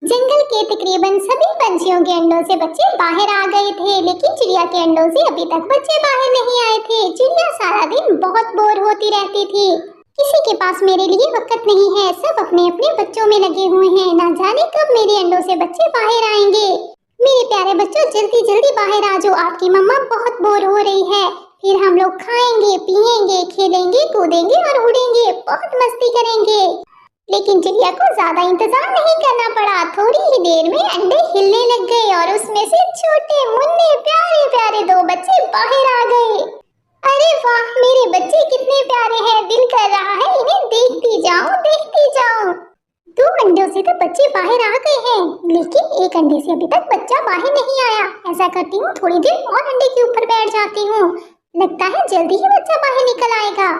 जंगल के तकरीबन सभी पंछियों के अंडों से बच्चे बाहर आ गए थे, लेकिन चिड़िया के अंडों से अभी तक बच्चे बाहर नहीं आए थे। चिड़िया सारा दिन बहुत बोर होती रहती थी। किसी के पास मेरे लिए वक्त नहीं है, सब अपने अपने बच्चों में लगे हुए हैं। ना जाने कब मेरे अंडों से बच्चे बाहर आएंगे। मेरे प्यारे बच्चों, जल्दी जल्दी बाहर आ जाओ, आपकी मम्मा बहुत बोर हो रही है। फिर हम लोग खाएंगे, पिएंगे, खेलेंगे, कूदेंगे और उड़ेंगे, बहुत मस्ती करेंगे। लेकिन चिड़िया को ज्यादा इंतजार नहीं करना पड़ा। थोड़ी ही देर में अंडे हिलने लग गए और उसमें से छोटे मुन्ने प्यारे प्यारे दो बच्चे बाहर आ गए। अरे वाह, मेरे बच्चे कितने प्यारे हैं, दिल कर रहा है इन्हें देखती जाऊं, देखती जाऊं। दो अंडों से तो बच्चे बाहर आ गए हैं, लेकिन एक अंडे से अभी तक बच्चा बाहर नहीं आया। ऐसा करती हूँ, थोड़ी देर और अंडे के ऊपर बैठ जाती हूँ, लगता है जल्दी ही बच्चा बाहर निकल आएगा।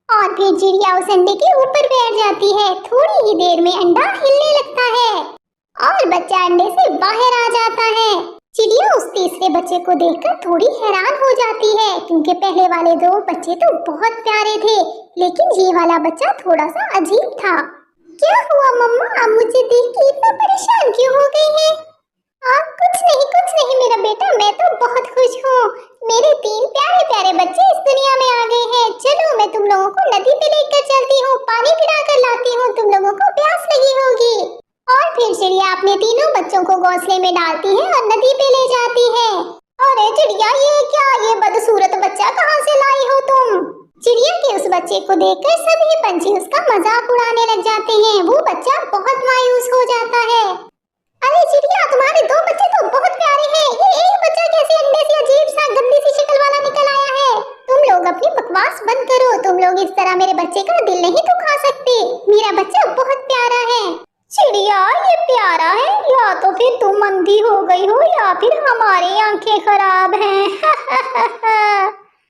और फिर चिड़िया उस अंडे के ऊपर बैठ जाती है। थोड़ी ही देर में अंडा हिलने लगता है और बच्चा अंडे से बाहर आ जाता है। चिड़िया उस तीसरे बच्चे को देखकर थोड़ी हैरान हो जाती है, क्योंकि पहले वाले दो बच्चे तो बहुत प्यारे थे, लेकिन ये वाला बच्चा थोड़ा सा अजीब था। क्या हुआ मम्मा, आप मुझे देख के इतना परेशान क्यों हो गई हैं? कुछ नहीं मेरा बेटा, मैं तो बहुत खुश हूँ। मेरे तीन प्यारे प्यारे बच्चे इस दुनिया में आ गए हैं। चलो मैं तुम लोगों को नदी पे लेकर चलती हूँ, पानी पिला कर लाती हूँ, तुम लोगों को प्यास लगी होगी। और फिर चिड़िया अपने तीनों बच्चों को घोंसले में डालती है और नदी पे ले जाती है। अरे चिड़िया, ये क्या, ये बदसूरत बच्चा कहाँ से लाई हो तुम? चिड़िया के उस बच्चे को देखकर सभी पंछी उसका मजाक उड़ाने लग जाते हैं। वो बच्चा बहुत मायूस हो जाता है। अरे चिड़िया, तुम्हारे दो बच्चे तो बहुत प्यारे हैं, ये एक बच्चा कैसे अंडे से अजीब सा गंदी सी शक्ल वाला निकल आया है? तुम लोग अपनी बकवास बंद करो, तुम लोग इस तरह मेरे बच्चे का दिल नहीं दुखा सकते। मेरा बच्चा बहुत प्यारा है। चिड़िया, ये प्यारा है, या तो फिर तुम अंधी हो गई हो या फिर हमारी आंखें खराब हैं।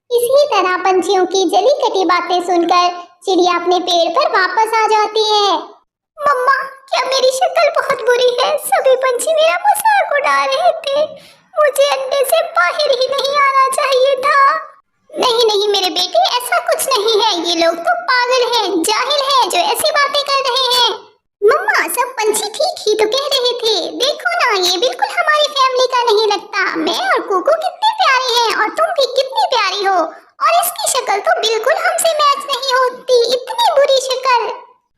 इसी तरह पंछियों की जली कटी बातें सुनकर चिड़िया अपने पेड़ पर वापस आ जाती है। मम्मा, क्या मेरी शक्ल बहुत बुरी है? सभी पंछी मेरा मजाक उड़ा रहे थे, मुझे अंडे से बाहर ही नहीं आना चाहिए था। नहीं मेरे बेटे, ऐसा कुछ नहीं है, ये लोग तो पागल हैं, जाहिल हैं, जो ऐसी बातें कर रहे हैं। मम्मा, सब पंछी ठीक ही तो कह रहे थे। देखो ना, ये बिल्कुल हमारी फैमिली का नहीं लगता। मैं और कुकू कितने प्यारे हैं और तुम भी कितनी प्यारी हो, और इसकी शक्ल तो बिल्कुल हमसे मैच नहीं होती, इतनी बुरी शक्ल।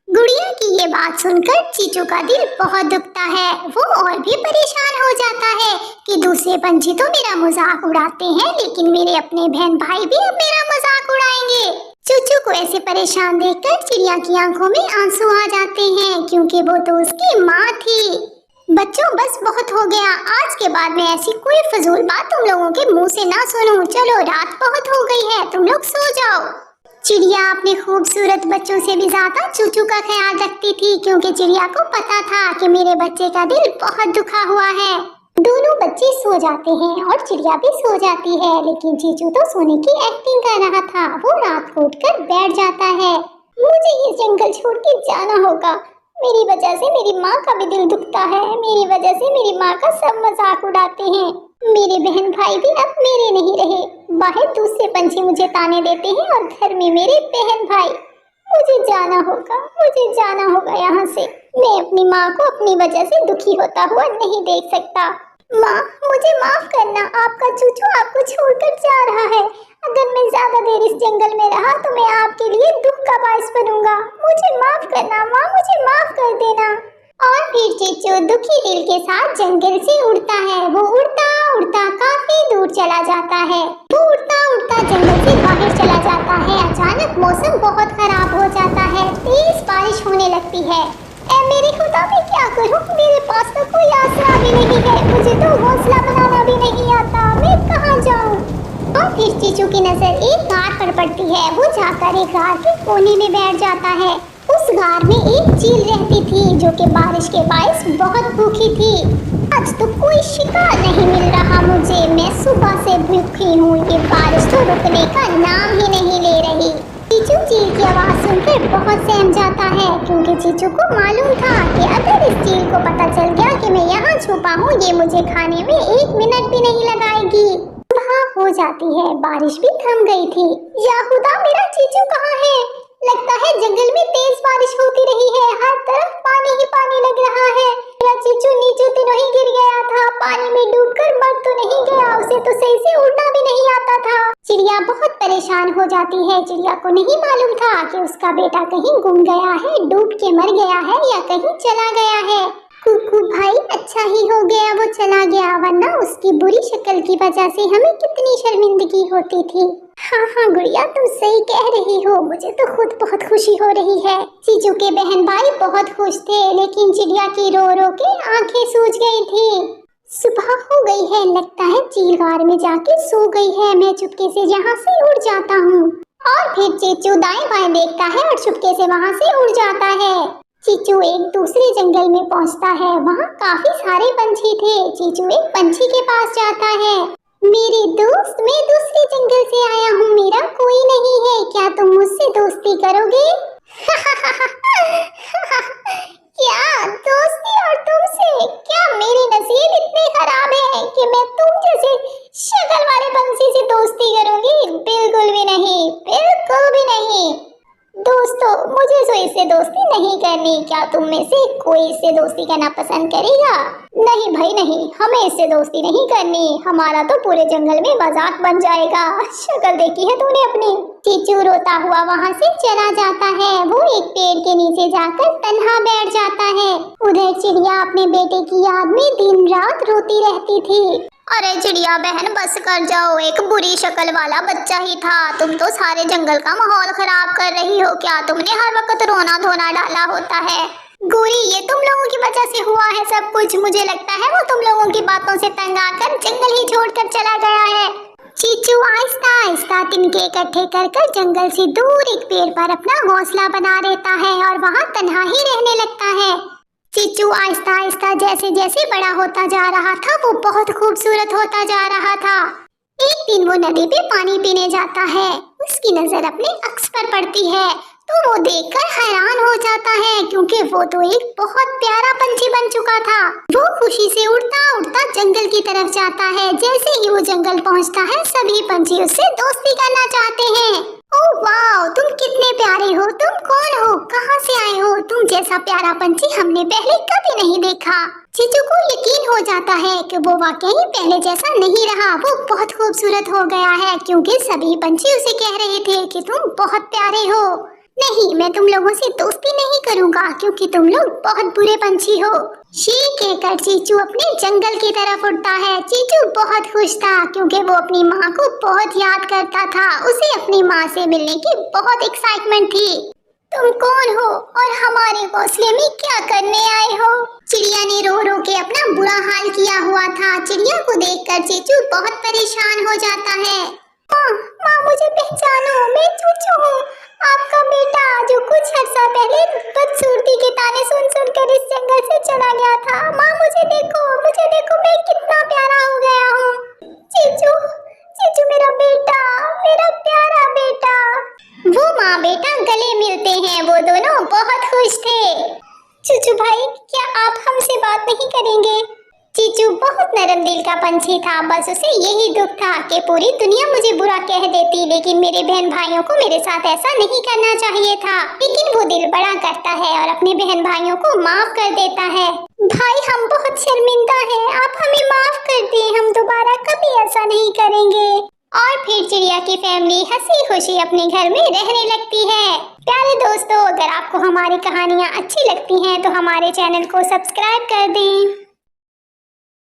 गुड़िया की ये बात सुनकर चीचू का दिल बहुत दुखता है। वो और भी परेशान हो जाता है कि दूसरे पंछी तो मेरा मजाक उड़ाते हैं, लेकिन मेरे अपने बहन भाई भी अब मेरा मजाक उड़ाएंगे। चूचू को ऐसे परेशान देखकर चिड़िया की आंखों में आंसू आ जाते हैं, क्योंकि वो तो उसकी माँ थी। बच्चों, बस बहुत हो गया, आज के बाद मैं ऐसी कोई फजूल बात तुम लोगों के मुंह से ना सुनूं। चलो, रात बहुत हो गई है, तुम लोग सो जाओ। चिड़िया अपने खूबसूरत बच्चों से भी ज्यादा चूचू का ख्याल रखती थी, क्योंकि चिड़िया को पता था कि मेरे बच्चे का दिल बहुत दुखा हुआ है। दोनों बच्चे सो जाते हैं और चिड़िया भी सो जाती है, लेकिन चीचू तो सोने की एक्टिंग कर रहा था। वो रात को उठकर बैठ जाता है। मुझे ये जंगल छोड़ के जाना होगा, मेरी वजह से मेरी माँ का भी दिल दुखता है, मेरी वजह से मेरी माँ का सब मजाक उड़ाते हैं। मेरे बहन भाई भी अब मेरे नहीं रहे, बाहर दूसरे पंछी मुझे ताने देते हैं और घर में मेरे बहन भाई। मुझे जाना होगा यहाँ से। मैं अपनी माँ को अपनी वजह से दुखी होता हुआ नहीं देख सकता। माँ, मुझे माफ करना, आपका चूचू आपको छोड़कर जा रहा है। अगर मैं ज्यादा देर इस जंगल में रहा तो मैं आपके लिए दुख का बायस बनूंगा। मुझे माफ करना माँ, मुझे माफ कर देना। और फिर चीचू दुखी दिल के साथ जंगल से उड़ता है। वो उड़ता उड़ता काफी दूर चला जाता है। वो उड़ता उड़ता जंगल से बाहर चला जाता है। अचानक मौसम बहुत खराब हो जाता है, तेज बारिश होने लगती है। मेरे खुदा, मैं क्या करूं? मेरे पास तो कोई आसरा भी नहीं है, मुझे तो घोंसला बनाना भी नहीं आता, मैं कहाँ जाऊं? और फिर चीचू की नजर एक गार पर पड़ती है। वो जाकर एक गार के कोने में बैठ जाता है। उस गार में एक चील रहती थी, जो कि बारिश के बायस बहुत भूखी थी। आज तो कोई शिकार नहीं मिल रहा मुझे, मैं सुबह से भूखी हूँ, ये बारिश तो रुकने का नाम ही नहीं ले रही। चीचू चील की आवाज सुनकर बहुत सहम जाता है, क्योंकि चीचू को मालूम था कि अगर इस चील को पता चल गया कि मैं यहाँ छुपा हूँ, ये मुझे खाने में एक मिनट भी नहीं लगाएगी। सुबह हो जाती है, बारिश भी थम गई थी। या खुदा, मेरा चीचू कहाँ है? लगता है जंगल में तेज बारिश होती रही है, हर तरफ पानी ही पानी लग रहा है। मेरा चीचू परेशान हो जाती है। चिड़िया को नहीं मालूम था कि उसका बेटा कहीं गुम गया है, डूब के मर गया है या कहीं चला गया है। कुकू भाई, अच्छा ही हो गया वो चला गया, वरना उसकी बुरी शक्ल की वजह से हमें कितनी शर्मिंदगी होती थी। हाँ हाँ गुड़िया, तुम सही कह रही हो, मुझे तो खुद बहुत खुशी हो रही है। चीचू के बहन भाई बहुत खुश थे, लेकिन चिड़िया की रो रो के आंखें सूज गई थी। सुबह हो गई है, लगता है चील गार में जाके सो गई है। मैं चुपके से यहाँ से उड़ जाता हूँ। और फिर चीचू दाएं बाएं देखता है और चुपके से वहाँ से उड़ जाता है। चीचू एक दूसरे जंगल में पहुँचता है, वहाँ काफी सारे पंछी थे। चीचू एक पंछी के पास जाता है। मेरे दोस्त, मैं दूसरे जंगल से आया हूँ, मेरा कोई नहीं है, क्या तुम मुझसे दोस्ती करोगे? क्या दोस्ती और तुमसे? क्या मेरे नसीब इतने खराब है कि मैं तुम जैसे शक्ल वाले पंछी से दोस्ती करूंगी? बिल्कुल भी नहीं, बिल्कुल भी नहीं। दोस्तों, मुझे तो इससे दोस्ती नहीं करनी। क्या तुम में से कोई इससे दोस्ती करना पसंद करेगा? नहीं भाई नहीं, हमें इससे दोस्ती नहीं करनी, हमारा तो पूरे जंगल में मजाक बन जाएगा। शक्ल देखी है तूने अपनी? चीचू रोता हुआ वहाँ से चला जाता है। वो एक पेड़ के नीचे जाकर तन्हा बैठ जाता है। उधर चिड़िया अपने बेटे की याद में दिन रात रोती रहती थी। अरे चिड़िया बहन, बस कर जाओ, एक बुरी शक्ल वाला बच्चा ही था। तुम तो सारे जंगल का माहौल खराब कर रही हो। क्या तुमने हर वक्त रोना धोना डाला होता है? गोरी, ये तुम लोगों की वजह से हुआ है सब कुछ। मुझे लगता है वो तुम लोगों की बातों से तंग आकर जंगल ही छोड़कर चला गया है। चीचू आहिस्ता आहिस्ता तिनके इकट्ठे कर कर जंगल से दूर एक पेड़ पर अपना घोंसला बना लेता है और वहाँ तन्हा ही रहने लगता है। चीचू आहिस्ता आहिस्ता जैसे जैसे बड़ा होता जा रहा था, वो बहुत खूबसूरत होता जा रहा था। एक दिन वो नदी पे पानी पीने जाता है। उसकी नजर अपने अक्स पर पड़ती है तो वो देखकर हैरान हो जाता है, क्योंकि वो तो एक बहुत प्यारा पंछी बन चुका था। वो खुशी से उड़ता उड़ता जंगल की तरफ जाता है। जैसे ही वो जंगल पहुंचता है, सभी पंछी उससे दोस्ती करना चाहते हैं। ओह वाह, तुम कितने प्यारे हो, तुम कौन हो, कहाँ से आए हो? तुम जैसा प्यारा पंछी हमने पहले कभी नहीं देखा। चीचू को यकीन हो जाता है कि वो वाकई पहले जैसा नहीं रहा, वो बहुत खूबसूरत हो गया है, क्योंकि सभी पंछी उसे कह रहे थे कि तुम बहुत प्यारे हो। नहीं, मैं तुम लोगों से दोस्ती नहीं करूंगा, क्योंकि तुम लोग बहुत बुरे पंछी हो। ये कहकर चीचू अपने जंगल की तरफ उड़ता है। चीचू बहुत खुश था, क्योंकि वो अपनी माँ को बहुत याद करता था। उसे अपनी माँ से मिलने की बहुत एक्साइटमेंट थी। तुम कौन हो और हमारे घोंसले में क्या करने आए हो? चिड़िया ने रो रो के अपना बुरा हाल किया हुआ था। चिड़िया को देखकर चीचू बहुत परेशान हो जाता है। माँ, मुझे पहचानो, मैं चूचू हूँ, आपका बेटा, जो कुछ अर्सा पहले बदसूरती के ताने सुन सुनकर इस जंगल से चला गया था। माँ मुझे देखो, मैं कितना प्यारा हो गया हूँ। चीचू, चीचू मेरा बेटा, मेरा प्यारा बेटा। वो माँ बेटा गले मिलते हैं। वो दोनों बहुत खुश थे। चूचू भाई, क्या आप हमसे बात नहीं करेंगे? चीचू बहुत नरम दिल का पंछी था। बस उसे यही दुख था कि पूरी दुनिया मुझे बुरा कह देती, लेकिन मेरे बहन भाइयों को मेरे साथ ऐसा नहीं करना चाहिए था। लेकिन वो दिल बड़ा करता है और अपने बहन भाइयों को माफ कर देता है। भाई, हम बहुत शर्मिंदा हैं, आप हमें माफ कर दें, हम दोबारा कभी ऐसा नहीं करेंगे। और फिर चिड़िया की फैमिली हंसी खुशी अपने घर में रहने लगती है। प्यारे दोस्तों, अगर आपको हमारी कहानियाँ अच्छी लगती हैं तो हमारे चैनल को सब्सक्राइब कर दें।